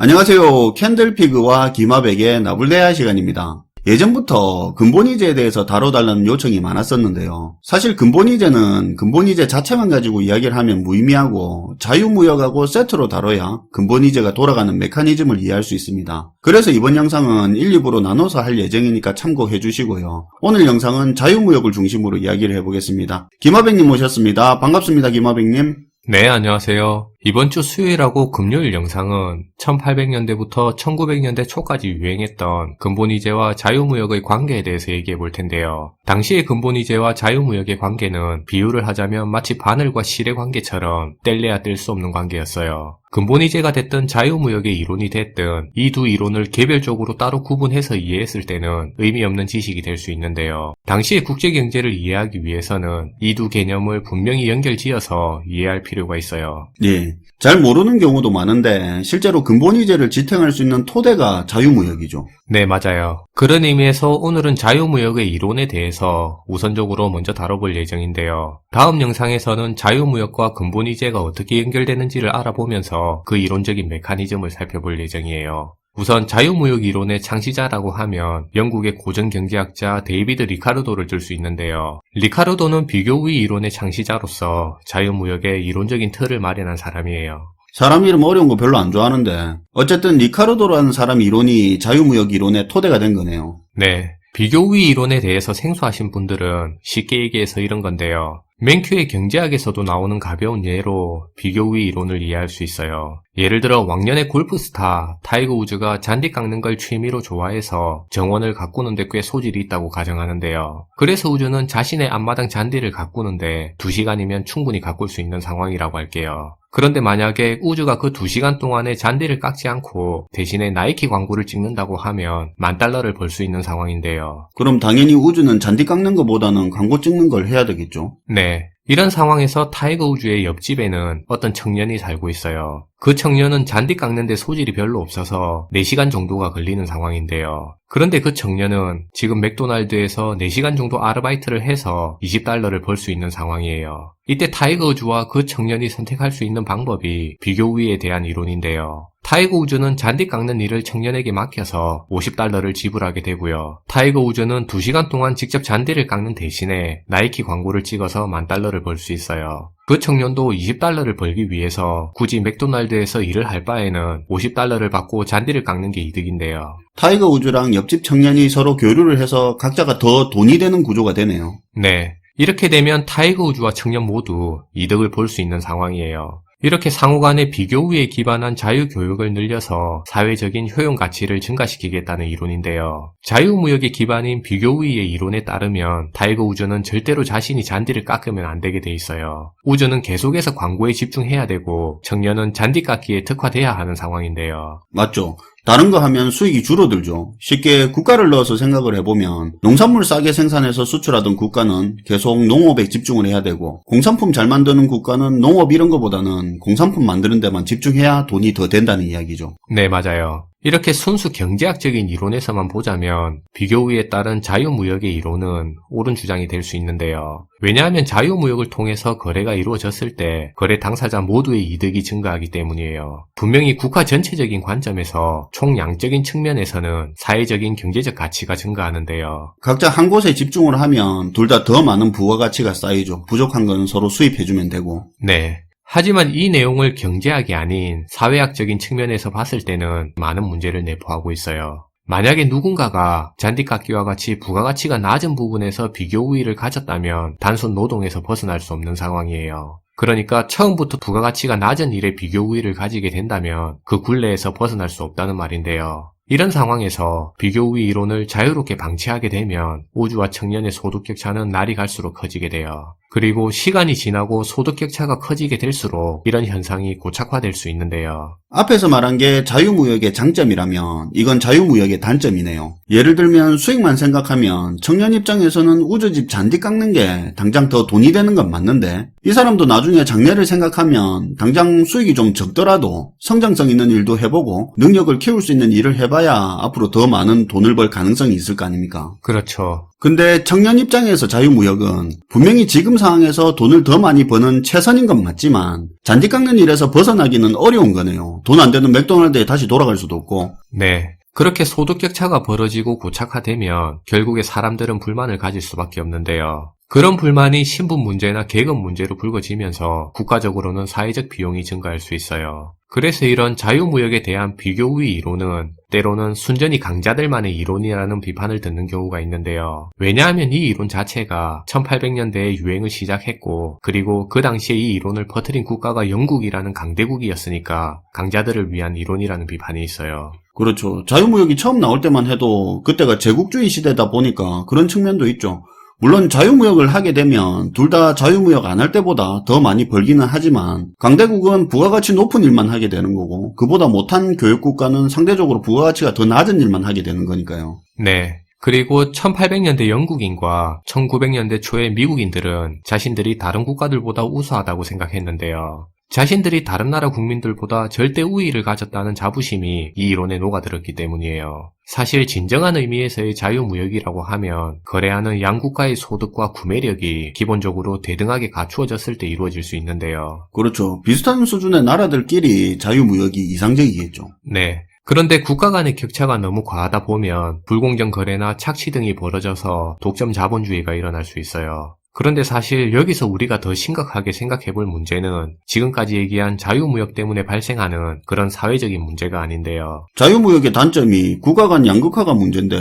안녕하세요. 캔들피그와 기마백의 나불대화 시간입니다. 예전부터 근본이제에 대해서 다뤄달라는 요청이 많았었는데요. 사실 근본이제는 근본이제 자체만 가지고 이야기를 하면 무의미하고 자유무역하고 세트로 다뤄야 근본이제가 돌아가는 메커니즘을 이해할 수 있습니다. 그래서 이번 영상은 1, 2부로 나눠서 할 예정이니까 참고해 주시고요. 오늘 영상은 자유무역을 중심으로 이야기를 해보겠습니다. 기마백님 모셨습니다. 반갑습니다. 기마백님. 네, 안녕하세요. 이번 주 수요일하고 금요일 영상은 1800년대부터 1900년대 초까지 유행했던 근본이제와 자유무역의 관계에 대해서 얘기해 볼 텐데요. 당시의 근본이제와 자유무역의 관계는 비유를 하자면 마치 바늘과 실의 관계처럼 뗄래야 뗄 수 없는 관계였어요. 근본이제가 됐든 자유무역의 이론이 됐든 이 두 이론을 개별적으로 따로 구분해서 이해했을 때는 의미 없는 지식이 될 수 있는데요. 당시의 국제경제를 이해하기 위해서는 이 두 개념을 분명히 연결지어서 이해할 필요가 있어요. 예, 잘 모르는 경우도 많은데 실제로 근본이제를 지탱할 수 있는 토대가 자유무역이죠. 네, 맞아요. 그런 의미에서 오늘은 자유무역의 이론에 대해서 우선적으로 먼저 다뤄볼 예정인데요. 다음 영상에서는 자유무역과 근본이제가 어떻게 연결되는지를 알아보면서 그 이론적인 메커니즘을 살펴볼 예정이에요. 우선 자유무역 이론의 창시자라고 하면 영국의 고전경제학자 데이비드 리카르도를 들 수 있는데요. 리카르도는 비교우위 이론의 창시자로서 자유무역의 이론적인 틀을 마련한 사람이에요. 사람 이름 어려운 거 별로 안 좋아하는데 어쨌든 리카르도라는 사람 이론이 자유무역 이론의 토대가 된 거네요. 네. 비교우위 이론에 대해서 생소하신 분들은 쉽게 얘기해서 이런 건데요. 맨큐의 경제학에서도 나오는 가벼운 예로 비교우위 이론을 이해할 수 있어요. 예를 들어 왕년의 골프스타 타이거 우즈가 잔디 깎는 걸 취미로 좋아해서 정원을 가꾸는데 꽤 소질이 있다고 가정하는데요. 그래서 우즈는 자신의 앞마당 잔디를 가꾸는데 2시간이면 충분히 가꿀 수 있는 상황이라고 할게요. 그런데 만약에 우즈가 그 2시간 동안에 잔디를 깎지 않고 대신에 나이키 광고를 찍는다고 하면 $10,000를 벌 수 있는 상황인데요. 그럼 당연히 우즈는 잔디 깎는 것보다는 광고 찍는 걸 해야 되겠죠? 네. 이런 상황에서 타이거 우즈의 옆집에는 어떤 청년이 살고 있어요. 그 청년은 잔디 깎는데 소질이 별로 없어서 4시간 정도가 걸리는 상황인데요. 그런데 그 청년은 지금 맥도날드에서 4시간 정도 아르바이트를 해서 $20를 벌 수 있는 상황이에요. 이때 타이거 우즈와 그 청년이 선택할 수 있는 방법이 비교우위에 대한 이론인데요. 타이거 우즈는 잔디 깎는 일을 청년에게 맡겨서 $50를 지불하게 되고요. 타이거 우즈는 2시간 동안 직접 잔디를 깎는 대신에 나이키 광고를 찍어서 $10,000를 벌 수 있어요. 그 청년도 $20를 벌기 위해서 굳이 맥도날드에서 일을 할 바에는 $50를 받고 잔디를 깎는 게 이득인데요. 타이거 우즈랑 옆집 청년이 서로 교류를 해서 각자가 더 돈이 되는 구조가 되네요. 네. 이렇게 되면 타이거 우즈와 청년 모두 이득을 볼 수 있는 상황이에요. 이렇게 상호간의 비교우위에 기반한 자유교육을 늘려서 사회적인 효용 가치를 증가시키겠다는 이론인데요. 자유무역의 기반인 비교우위의 이론에 따르면 타이거 우즈는 절대로 자신이 잔디를 깎으면 안 되게 돼 있어요. 우즈는 계속해서 광고에 집중해야 되고 청년은 잔디 깎기에 특화돼야 하는 상황인데요. 맞죠? 다른 거 하면 수익이 줄어들죠. 쉽게 국가를 넣어서 생각을 해보면 농산물 싸게 생산해서 수출하던 국가는 계속 농업에 집중을 해야 되고 공산품 잘 만드는 국가는 농업 이런 거보다는 공산품 만드는 데만 집중해야 돈이 더 된다는 이야기죠. 네, 맞아요. 이렇게 순수 경제학적인 이론에서만 보자면 비교우위에 따른 자유무역의 이론은 옳은 주장이 될 수 있는데요. 왜냐하면 자유무역을 통해서 거래가 이루어졌을 때 거래 당사자 모두의 이득이 증가하기 때문이에요. 분명히 국가 전체적인 관점에서 총량적인 측면에서는 사회적인 경제적 가치가 증가하는데요. 각자 한 곳에 집중을 하면 둘 다 더 많은 부가가치가 쌓이죠. 부족한 건 서로 수입해주면 되고. 네. 하지만 이 내용을 경제학이 아닌 사회학적인 측면에서 봤을 때는 많은 문제를 내포하고 있어요. 만약에 누군가가 잔디깎기와 같이 부가가치가 낮은 부분에서 비교우위를 가졌다면 단순 노동에서 벗어날 수 없는 상황이에요. 그러니까 처음부터 부가가치가 낮은 일에 비교우위를 가지게 된다면 그 굴레에서 벗어날 수 없다는 말인데요. 이런 상황에서 비교우위 이론을 자유롭게 방치하게 되면 우주와 청년의 소득격차는 날이 갈수록 커지게 돼요. 그리고 시간이 지나고 소득격차가 커지게 될수록 이런 현상이 고착화될 수 있는데요. 앞에서 말한 게 자유무역의 장점이라면 이건 자유무역의 단점이네요. 예를 들면 수익만 생각하면 청년 입장에서는 우주집 잔디 깎는 게 당장 더 돈이 되는 건 맞는데 이 사람도 나중에 장래를 생각하면 당장 수익이 좀 적더라도 성장성 있는 일도 해보고 능력을 키울 수 있는 일을 해봐야 앞으로 더 많은 돈을 벌 가능성이 있을 거 아닙니까? 그렇죠. 근데 청년 입장에서 자유무역은 분명히 지금 상황에서 돈을 더 많이 버는 최선인 건 맞지만 잔디 깎는 일에서 벗어나기는 어려운 거네요. 돈 안 되는 맥도날드에 다시 돌아갈 수도 없고. 네. 그렇게 소득 격차가 벌어지고 고착화되면 결국에 사람들은 불만을 가질 수밖에 없는데요. 그런 불만이 신분 문제나 계급 문제로 불거지면서 국가적으로는 사회적 비용이 증가할 수 있어요. 그래서 이런 자유무역에 대한 비교 우위 이론은 때로는 순전히 강자들만의 이론이라는 비판을 듣는 경우가 있는데요. 왜냐하면 이 이론 자체가 1800년대에 유행을 시작했고 그리고 그 당시에 이 이론을 퍼뜨린 국가가 영국이라는 강대국이었으니까 강자들을 위한 이론이라는 비판이 있어요. 그렇죠. 자유무역이 처음 나올 때만 해도 그때가 제국주의 시대다 보니까 그런 측면도 있죠. 물론 자유무역을 하게 되면 둘 다 자유무역 안 할 때보다 더 많이 벌기는 하지만 강대국은 부가가치 높은 일만 하게 되는 거고 그보다 못한 교육국가는 상대적으로 부가가치가 더 낮은 일만 하게 되는 거니까요. 네. 그리고 1800년대 영국인과 1900년대 초의 미국인들은 자신들이 다른 국가들보다 우수하다고 생각했는데요. 자신들이 다른 나라 국민들보다 절대 우위를 가졌다는 자부심이 이 이론에 녹아들었기 때문이에요. 사실 진정한 의미에서의 자유무역이라고 하면 거래하는 양국가의 소득과 구매력이 기본적으로 대등하게 갖추어졌을 때 이루어질 수 있는데요. 그렇죠. 비슷한 수준의 나라들끼리 자유무역이 이상적이겠죠. 네. 그런데 국가 간의 격차가 너무 과하다 보면 불공정 거래나 착취 등이 벌어져서 독점 자본주의가 일어날 수 있어요. 그런데 사실 여기서 우리가 더 심각하게 생각해 볼 문제는 지금까지 얘기한 자유무역 때문에 발생하는 그런 사회적인 문제가 아닌데요. 자유무역의 단점이 국가 간 양극화가 문제인데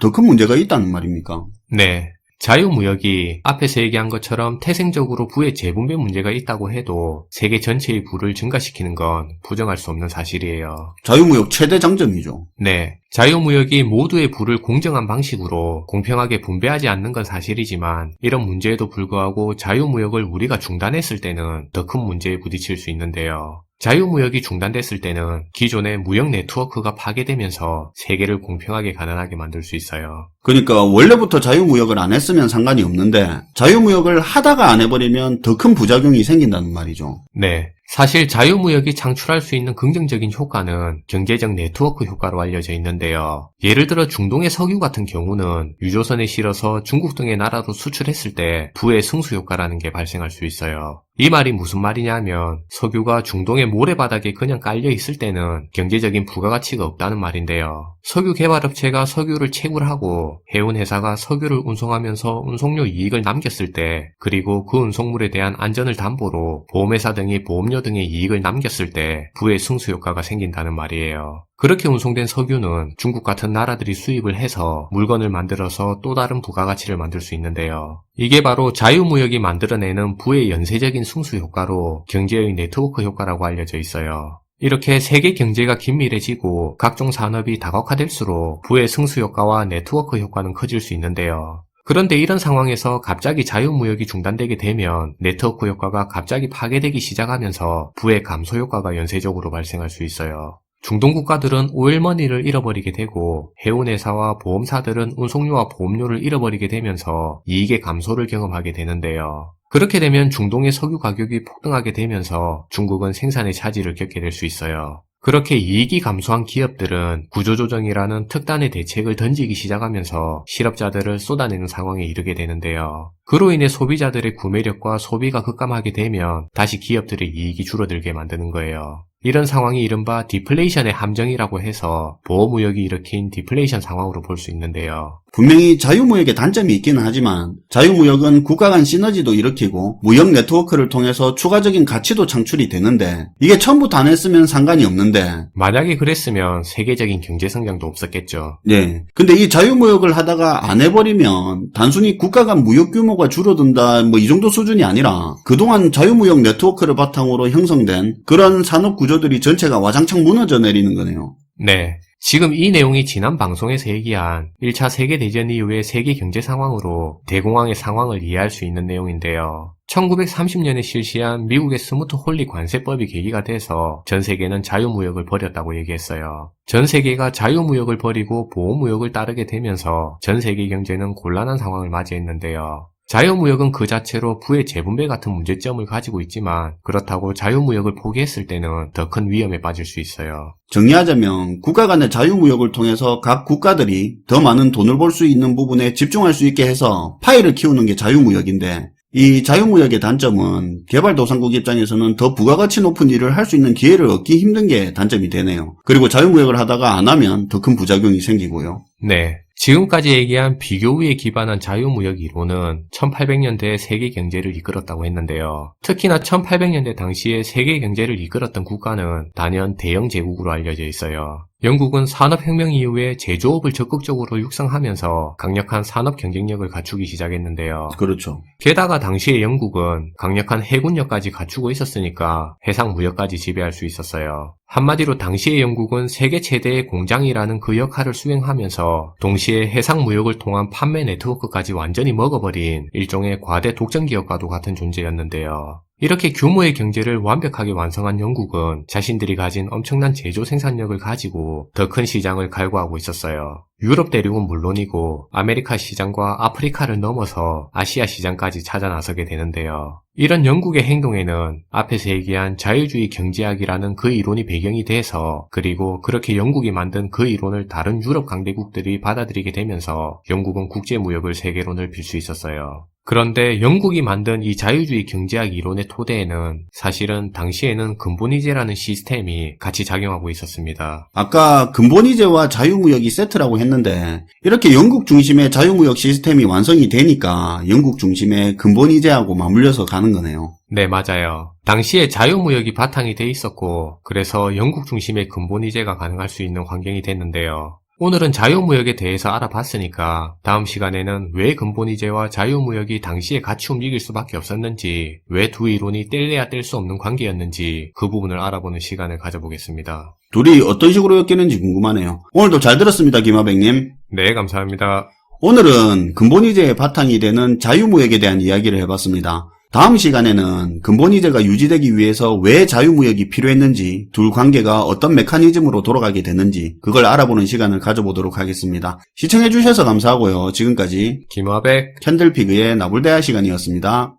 더 큰 문제가 있다는 말입니까? 네. 자유무역이 앞에서 얘기한 것처럼 태생적으로 부의 재분배 문제가 있다고 해도 세계 전체의 부를 증가시키는 건 부정할 수 없는 사실이에요. 자유무역 최대 장점이죠. 네. 자유무역이 모두의 부를 공정한 방식으로 공평하게 분배하지 않는 건 사실이지만 이런 문제에도 불구하고 자유무역을 우리가 중단했을 때는 더 큰 문제에 부딪힐 수 있는데요. 자유무역이 중단됐을 때는 기존의 무역 네트워크가 파괴되면서 세계를 공평하게 가난하게 만들 수 있어요. 그러니까 원래부터 자유무역을 안 했으면 상관이 없는데 자유무역을 하다가 안 해버리면 더 큰 부작용이 생긴다는 말이죠. 네. 사실 자유무역이 창출할 수 있는 긍정적인 효과는 경제적 네트워크 효과로 알려져 있는데요. 예를 들어 중동의 석유 같은 경우는 유조선에 실어서 중국 등의 나라로 수출했을 때 부의 승수 효과라는 게 발생할 수 있어요. 이 말이 무슨 말이냐면 석유가 중동의 모래바닥에 그냥 깔려 있을 때는 경제적인 부가가치가 없다는 말인데요. 석유 개발업체가 석유를 채굴하고 해운회사가 석유를 운송하면서 운송료 이익을 남겼을 때 그리고 그 운송물에 대한 안전을 담보로 보험회사 등이 보험료 등의 이익을 남겼을 때 부의 승수 효과가 생긴다는 말이에요. 그렇게 운송된 석유는 중국 같은 나라들이 수입을 해서 물건을 만들어서 또 다른 부가가치를 만들 수 있는데요. 이게 바로 자유무역이 만들어내는 부의 연쇄적인 승수 효과로 경제의 네트워크 효과라고 알려져 있어요. 이렇게 세계 경제가 긴밀해지고 각종 산업이 다각화될수록 부의 승수 효과와 네트워크 효과는 커질 수 있는데요. 그런데 이런 상황에서 갑자기 자유무역이 중단되게 되면 네트워크 효과가 갑자기 파괴되기 시작하면서 부의 감소 효과가 연쇄적으로 발생할 수 있어요. 중동 국가들은 오일머니를 잃어버리게 되고 해운회사와 보험사들은 운송료와 보험료를 잃어버리게 되면서 이익의 감소를 경험하게 되는데요. 그렇게 되면 중동의 석유 가격이 폭등하게 되면서 중국은 생산의 차질을 겪게 될 수 있어요. 그렇게 이익이 감소한 기업들은 구조조정이라는 특단의 대책을 던지기 시작하면서 실업자들을 쏟아내는 상황에 이르게 되는데요. 그로 인해 소비자들의 구매력과 소비가 급감하게 되면 다시 기업들의 이익이 줄어들게 만드는 거예요. 이런 상황이 이른바 디플레이션의 함정이라고 해서 보호무역이 일으킨 디플레이션 상황으로 볼 수 있는데요. 분명히 자유무역의 단점이 있기는 하지만 자유무역은 국가 간 시너지도 일으키고 무역 네트워크를 통해서 추가적인 가치도 창출이 되는데 이게 처음부터 안 했으면 상관이 없는데 만약에 그랬으면 세계적인 경제성장도 없었겠죠. 네. 근데 이 자유무역을 하다가 안 해버리면 단순히 국가 간 무역 규모가 줄어든다 이 정도 수준이 아니라 그동안 자유무역 네트워크를 바탕으로 형성된 그런 산업 구조들이 전체가 와장창 무너져 내리는 거네요. 네. 지금 이 내용이 지난 방송에서 얘기한 1차 세계대전 이후의 세계 경제 상황으로 대공황의 상황을 이해할 수 있는 내용인데요. 1930년에 실시한 미국의 스무트 홀리 관세법이 계기가 돼서 전 세계는 자유무역을 벌였다고 얘기했어요. 전 세계가 자유무역을 벌이고 보호무역을 따르게 되면서 전 세계 경제는 곤란한 상황을 맞이했는데요. 자유무역은 그 자체로 부의 재분배 같은 문제점을 가지고 있지만 그렇다고 자유무역을 포기했을 때는 더 큰 위험에 빠질 수 있어요. 정리하자면 국가 간의 자유무역을 통해서 각 국가들이 더 많은 돈을 벌 수 있는 부분에 집중할 수 있게 해서 파이를 키우는 게 자유무역인데, 이 자유무역의 단점은 개발도상국 입장에서는 더 부가가치 높은 일을 할 수 있는 기회를 얻기 힘든 게 단점이 되네요. 그리고 자유무역을 하다가 안 하면 더 큰 부작용이 생기고요. 네. 지금까지 얘기한 비교우에 기반한 자유무역 이론은 1800년대에 세계 경제를 이끌었다고 했는데요. 특히나 1800년대 당시에 세계 경제를 이끌었던 국가는 단연 대영 제국으로 알려져 있어요. 영국은 산업혁명 이후에 제조업을 적극적으로 육성하면서 강력한 산업 경쟁력을 갖추기 시작했는데요. 그렇죠. 게다가 당시에 영국은 강력한 해군력까지 갖추고 있었으니까 해상무역까지 지배할 수 있었어요. 한마디로 당시의 영국은 세계 최대의 공장이라는 그 역할을 수행하면서 동시에 해상무역을 통한 판매 네트워크까지 완전히 먹어버린 일종의 과대 독점기업과도 같은 존재였는데요. 이렇게 규모의 경제를 완벽하게 완성한 영국은 자신들이 가진 엄청난 제조 생산력을 가지고 더 큰 시장을 갈구하고 있었어요. 유럽 대륙은 물론이고 아메리카 시장과 아프리카를 넘어서 아시아 시장까지 찾아 나서게 되는데요. 이런 영국의 행동에는 앞에서 얘기한 자유주의 경제학이라는 그 이론이 배경이 돼서, 그리고 그렇게 영국이 만든 그 이론을 다른 유럽 강대국들이 받아들이게 되면서 영국은 국제무역을 세계로 넓힐 수 있었어요. 그런데 영국이 만든 이 자유주의 경제학 이론의 토대에는 사실은 당시에는 근본이제라는 시스템이 같이 작용하고 있었습니다. 아까 근본이제와 자유무역이 세트라고 했는데, 이렇게 영국 중심의 자유무역 시스템이 완성이 되니까 영국 중심의 근본이제하고 맞물려서 가는 거네요. 네, 맞아요. 당시에 자유무역이 바탕이 돼 있었고, 그래서 영국 중심의 근본이제가 가능할 수 있는 환경이 됐는데요. 오늘은 자유무역에 대해서 알아봤으니까 다음 시간에는 왜 근본이제와 자유무역이 당시에 같이 움직일 수밖에 없었는지, 왜 두 이론이 뗄래야 뗄 수 없는 관계였는지 그 부분을 알아보는 시간을 가져보겠습니다. 둘이 어떤 식으로 엮이는지 궁금하네요. 오늘도 잘 들었습니다, 김하백님. 네, 감사합니다. 오늘은 근본이제의 바탕이 되는 자유무역에 대한 이야기를 해봤습니다. 다음 시간에는 근본이제가 유지되기 위해서 왜 자유무역이 필요했는지, 둘 관계가 어떤 메커니즘으로 돌아가게 되는지 그걸 알아보는 시간을 가져보도록 하겠습니다. 시청해주셔서 감사하고요. 지금까지 김화백 캔들피그의 나불대화 시간이었습니다.